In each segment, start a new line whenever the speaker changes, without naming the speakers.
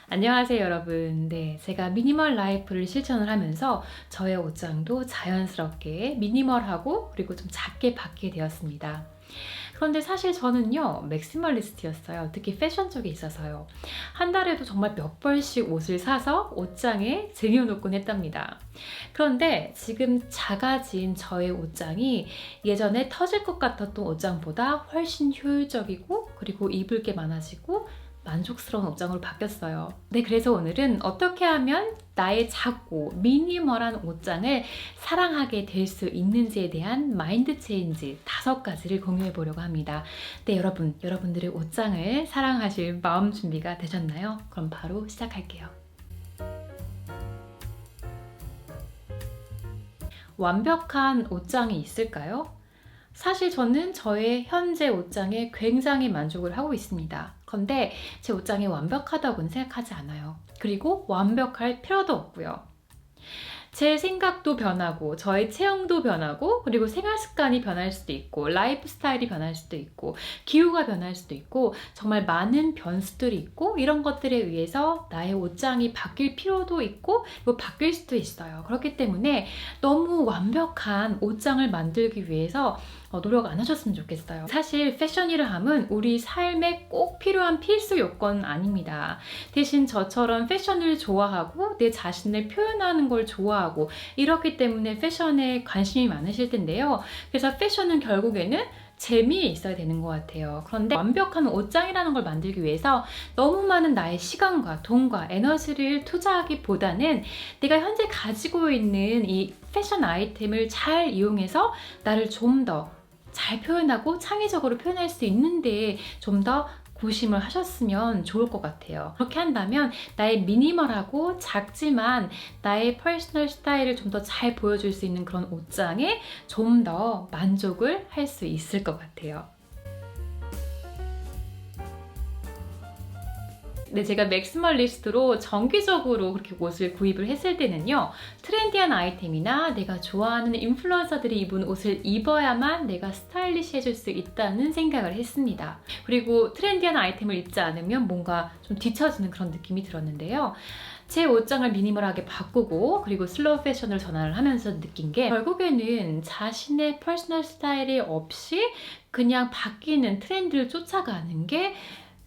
안녕하세요, 여러분. 네, 제가 미니멀 라이프를 실천을 하면서 저의 옷장도 자연스럽게 미니멀하고 그리고 좀 작게 받게 되었습니다. 그런데 사실 저는요, 맥시멀리스트였어요. 특히 패션 쪽에 있어서요. 한 달에도 정말 몇 벌씩 옷을 사서 옷장에 쟁여놓곤 했답니다. 그런데 지금 작아진 저의 옷장이 예전에 터질 것 같았던 옷장보다 훨씬 효율적이고 그리고 입을 게 많아지고 만족스러운 옷장으로 바뀌었어요. 네, 그래서 오늘은 어떻게 하면 나의 작고 미니멀한 옷장을 사랑하게 될 수 있는지에 대한 마인드 체인지 5가지를 공유해 보려고 합니다. 네, 여러분들의 옷장을 사랑하실 마음 준비가 되셨나요? 그럼 바로 시작할게요. 완벽한 옷장이 있을까요? 사실 저는 저의 현재 옷장에 굉장히 만족을 하고 있습니다. 그런데 제 옷장이 완벽하다고는 생각하지 않아요. 그리고 완벽할 필요도 없고요. 제 생각도 변하고 저의 체형도 변하고 그리고 생활 습관이 변할 수도 있고 라이프 스타일이 변할 수도 있고 기후가 변할 수도 있고 정말 많은 변수들이 있고 이런 것들에 의해서 나의 옷장이 바뀔 필요도 있고 그리고 바뀔 수도 있어요. 그렇기 때문에 너무 완벽한 옷장을 만들기 위해서 노력 안 하셨으면 좋겠어요. 사실 패션이라 함은 우리 삶에 꼭 필요한 필수 요건 아닙니다. 대신 저처럼 패션을 좋아하고 내 자신을 표현하는 걸 좋아하고 이렇기 때문에 패션에 관심이 많으실 텐데요. 그래서 패션은 결국에는 재미에 있어야 되는 것 같아요. 그런데 완벽한 옷장이라는 걸 만들기 위해서 너무 많은 나의 시간과 돈과 에너지를 투자하기보다는 내가 현재 가지고 있는 이 패션 아이템을 잘 이용해서 나를 좀 더 잘 표현하고 창의적으로 표현할 수 있는데 좀 더 고심을 하셨으면 좋을 것 같아요. 그렇게 한다면 나의 미니멀하고 작지만 나의 퍼스널 스타일을 좀 더 잘 보여줄 수 있는 그런 옷장에 좀 더 만족을 할 수 있을 것 같아요. 네, 제가 맥시멀리스트로 정기적으로 그렇게 옷을 구입을 했을 때는요, 트렌디한 아이템이나 내가 좋아하는 인플루언서들이 입은 옷을 입어야만 내가 스타일리시해질 수 있다는 생각을 했습니다. 그리고 트렌디한 아이템을 입지 않으면 뭔가 좀 뒤처지는 그런 느낌이 들었는데요. 제 옷장을 미니멀하게 바꾸고 그리고 슬로우 패션을 전환을 하면서 느낀 게 결국에는 자신의 퍼스널 스타일이 없이 그냥 바뀌는 트렌드를 쫓아가는 게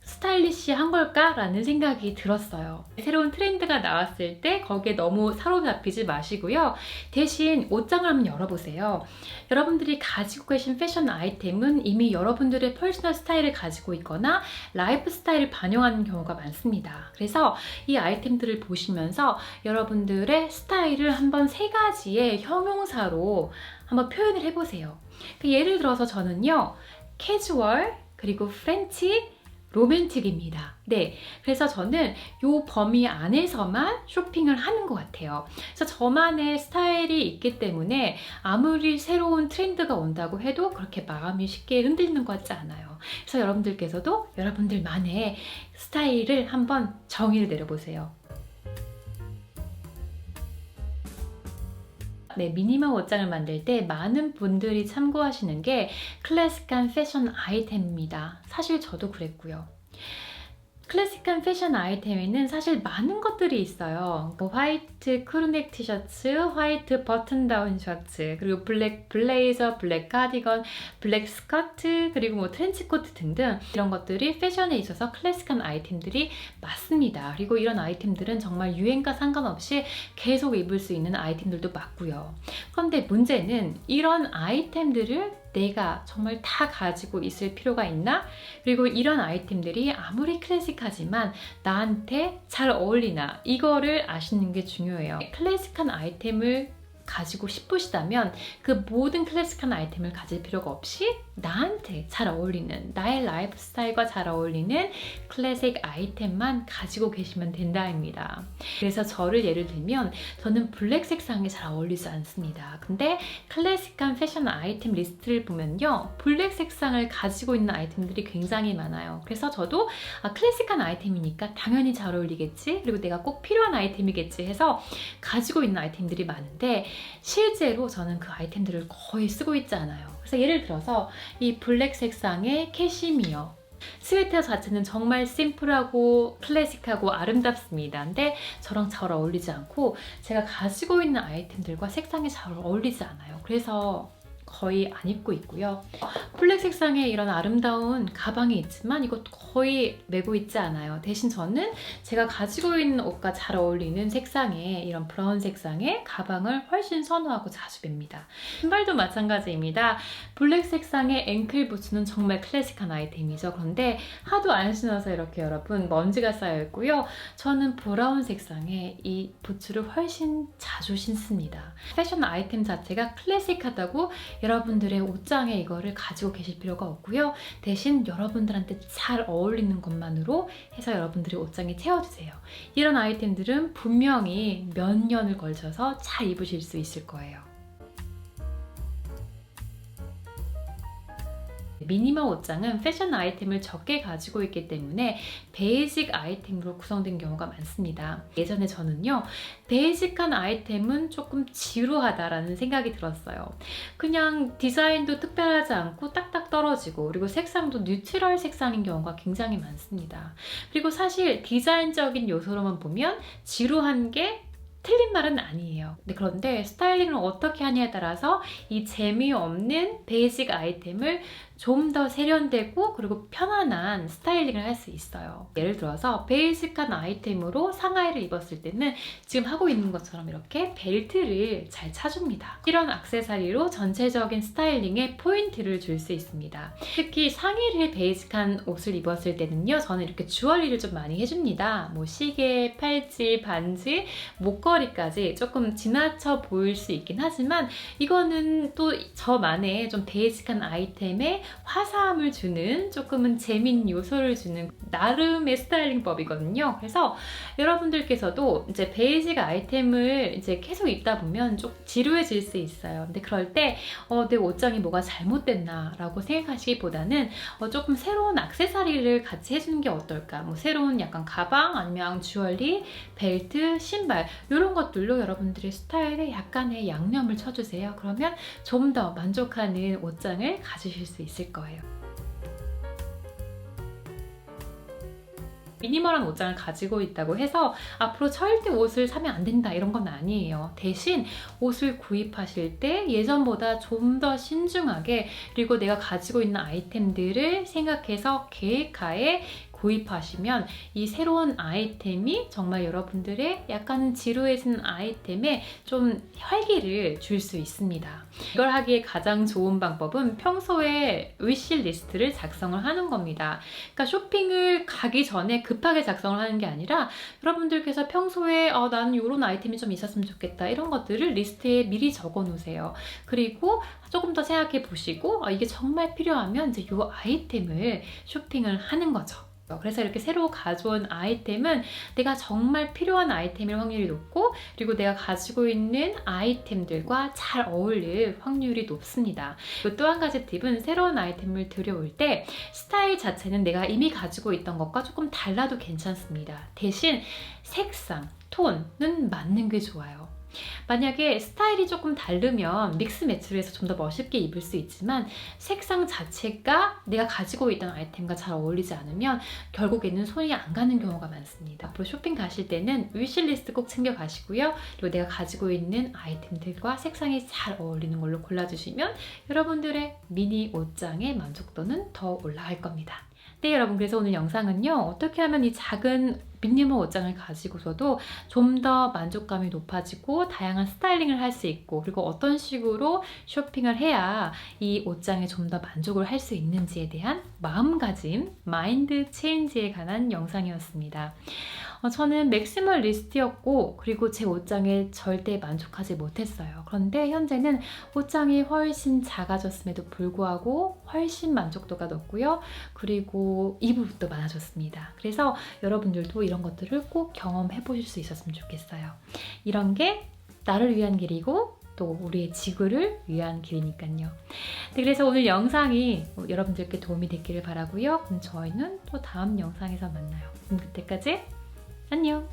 스타일리시한 걸까라는 생각이 들었어요. 새로운 트렌드가 나왔을 때 거기에 너무 사로잡히지 마시고요. 대신 옷장을 한번 열어보세요. 여러분들이 가지고 계신 패션 아이템은 이미 여러분들의 퍼스널 스타일을 가지고 있거나 라이프 스타일을 반영하는 경우가 많습니다. 그래서 이 아이템들을 보시면서 여러분들의 스타일을 한번 3가지의 형용사로 한번 표현을 해보세요. 예를 들어서 저는요, 캐주얼, 그리고 프렌치, 로맨틱입니다. 네, 그래서 저는 이 범위 안에서만 쇼핑을 하는 것 같아요. 그래서 저만의 스타일이 있기 때문에 아무리 새로운 트렌드가 온다고 해도 그렇게 마음이 쉽게 흔들리는 것 같지 않아요. 그래서 여러분들께서도 여러분들만의 스타일을 한번 정의를 내려보세요. 네, 미니멀 옷장을 만들 때 많은 분들이 참고하시는 게 클래식한 패션 아이템입니다. 사실 저도 그랬고요. 클래식한 패션 아이템에는 사실 많은 것들이 있어요. 화이트 크루넥 티셔츠, 화이트 버튼 다운 셔츠, 그리고 블랙 블레이저, 블랙 카디건, 블랙 스커트, 그리고 뭐 트렌치코트 등등 이런 것들이 패션에 있어서 클래식한 아이템들이 맞습니다. 그리고 이런 아이템들은 정말 유행과 상관없이 계속 입을 수 있는 아이템들도 맞고요. 그런데 문제는 이런 아이템들을 내가 정말 다 가지고 있을 필요가 있나? 그리고 이런 아이템들이 아무리 클래식하지만 나한테 잘 어울리나? 이거를 아시는 게 중요해요. 클래식한 아이템을 가지고 싶으시다면 그 모든 클래식한 아이템을 가질 필요가 없이 나한테 잘 어울리는, 나의 라이프 스타일과 잘 어울리는 클래식 아이템만 가지고 계시면 된다입니다. 그래서 저를 예를 들면 저는 블랙 색상이 잘 어울리지 않습니다. 근데 클래식한 패션 아이템 리스트를 보면요, 블랙 색상을 가지고 있는 아이템들이 굉장히 많아요. 그래서 저도 클래식한 아이템이니까 당연히 잘 어울리겠지, 그리고 내가 꼭 필요한 아이템이겠지 해서 가지고 있는 아이템들이 많은데 실제로 저는 그 아이템들을 거의 쓰고 있지 않아요. 그래서 예를 들어서 이 블랙 색상의 캐시미어, 스웨터 자체는 정말 심플하고 클래식하고 아름답습니다. 근데 저랑 잘 어울리지 않고 제가 가지고 있는 아이템들과 색상이 잘 어울리지 않아요. 그래서 거의 안 입고 있고요. 블랙 색상의 이런 아름다운 가방이 있지만 이것도 거의 메고 있지 않아요. 대신 저는 제가 가지고 있는 옷과 잘 어울리는 색상의 이런 브라운 색상의 가방을 훨씬 선호하고 자주 맵니다. 신발도 마찬가지입니다. 블랙 색상의 앵클 부츠는 정말 클래식한 아이템이죠. 그런데 하도 안 신어서 이렇게 여러분 먼지가 쌓여 있고요. 저는 브라운 색상의 이 부츠를 훨씬 자주 신습니다. 패션 아이템 자체가 클래식하다고 여러분들의 옷장에 이거를 가지고 계실 필요가 없고요. 대신 여러분들한테 잘 어울리는 것만으로 해서 여러분들의 옷장에 채워주세요. 이런 아이템들은 분명히 몇 년을 걸쳐서 잘 입으실 수 있을 거예요. 미니멀 옷장은 패션 아이템을 적게 가지고 있기 때문에 베이직 아이템으로 구성된 경우가 많습니다. 예전에 저는요, 베이직한 아이템은 조금 지루하다라는 생각이 들었어요. 그냥 디자인도 특별하지 않고 딱딱 떨어지고, 그리고 색상도 뉴트럴 색상인 경우가 굉장히 많습니다. 그리고 사실 디자인적인 요소로만 보면 지루한 게 틀린 말은 아니에요. 그런데 스타일링을 어떻게 하냐에 따라서 이 재미없는 베이직 아이템을 좀 더 세련되고 그리고 편안한 스타일링을 할 수 있어요. 예를 들어서 베이직한 아이템으로 상하이를 입었을 때는 지금 하고 있는 것처럼 이렇게 벨트를 잘 차줍니다. 이런 액세서리로 전체적인 스타일링에 포인트를 줄 수 있습니다. 특히 상의를 베이직한 옷을 입었을 때는요, 저는 이렇게 주얼리를 좀 많이 해줍니다. 뭐 시계, 팔찌, 반지, 목걸이까지 조금 지나쳐 보일 수 있긴 하지만 이거는 또 저만의 좀 베이직한 아이템에 화사함을 주는, 조금은 재미있는 요소를 주는 나름의 스타일링법이거든요. 그래서 여러분들께서도 이제 베이직 아이템을 이제 계속 입다 보면 좀 지루해질 수 있어요. 근데 그럴 때 내 옷장에 뭐가 잘못됐나 라고 생각하시기보다는 조금 새로운 액세서리를 같이 해주는 게 어떨까, 뭐 새로운 약간 가방 아니면 주얼리, 벨트, 신발 이런 것들로 여러분들의 스타일에 약간의 양념을 쳐주세요. 그러면 좀 더 만족하는 옷장을 가지실 수 있을 거예요. 미니멀한 옷장을 가지고 있다고 해서 앞으로 절대 옷을 사면 안 된다 이런 건 아니에요. 대신 옷을 구입하실 때 예전보다 좀 더 신중하게, 그리고 내가 가지고 있는 아이템들을 생각해서 계획하에 구입하시면 이 새로운 아이템이 정말 여러분들의 약간은 지루해진 아이템에 좀 활기를 줄 수 있습니다. 이걸 하기에 가장 좋은 방법은 평소에 위시리스트를 작성을 하는 겁니다. 그러니까 쇼핑을 가기 전에 급하게 작성을 하는 게 아니라 여러분들께서 평소에 나는 이런 아이템이 좀 있었으면 좋겠다 이런 것들을 리스트에 미리 적어 놓으세요. 그리고 조금 더 생각해 보시고 이게 정말 필요하면 이제 이 아이템을 쇼핑을 하는 거죠. 그래서 이렇게 새로 가져온 아이템은 내가 정말 필요한 아이템일 확률이 높고, 그리고 내가 가지고 있는 아이템들과 잘 어울릴 확률이 높습니다. 또 한 가지 팁은 새로운 아이템을 들여올 때 스타일 자체는 내가 이미 가지고 있던 것과 조금 달라도 괜찮습니다. 대신 색상, 톤은 맞는 게 좋아요. 만약에 스타일이 조금 다르면 믹스 매치를 해서 좀 더 멋있게 입을 수 있지만 색상 자체가 내가 가지고 있던 아이템과 잘 어울리지 않으면 결국에는 손이 안 가는 경우가 많습니다. 앞으로 쇼핑 가실 때는 위시리스트 꼭 챙겨 가시고요. 그리고 내가 가지고 있는 아이템들과 색상이 잘 어울리는 걸로 골라주시면 여러분들의 미니 옷장의 만족도는 더 올라갈 겁니다. 네, 여러분, 그래서 오늘 영상은요, 어떻게 하면 이 작은 미니멀 옷장을 가지고서도 좀 더 만족감이 높아지고 다양한 스타일링을 할 수 있고, 그리고 어떤 식으로 쇼핑을 해야 이 옷장에 좀 더 만족을 할 수 있는지에 대한 마음가짐, 마인드 체인지에 관한 영상이었습니다. 저는 맥시멀리스트였고, 그리고 제 옷장에 절대 만족하지 못했어요. 그런데 현재는 옷장이 훨씬 작아졌음에도 불구하고 훨씬 만족도가 높고요. 그리고 입을 옷도 많아졌습니다. 그래서 여러분들도 이런 것들을 꼭 경험해 보실 수 있었으면 좋겠어요. 이런 게 나를 위한 길이고 또 우리의 지구를 위한 길이니까요. 네, 그래서 오늘 영상이 여러분들께 도움이 됐기를 바라고요. 그럼 저희는 또 다음 영상에서 만나요. 그럼 그때까지 안녕!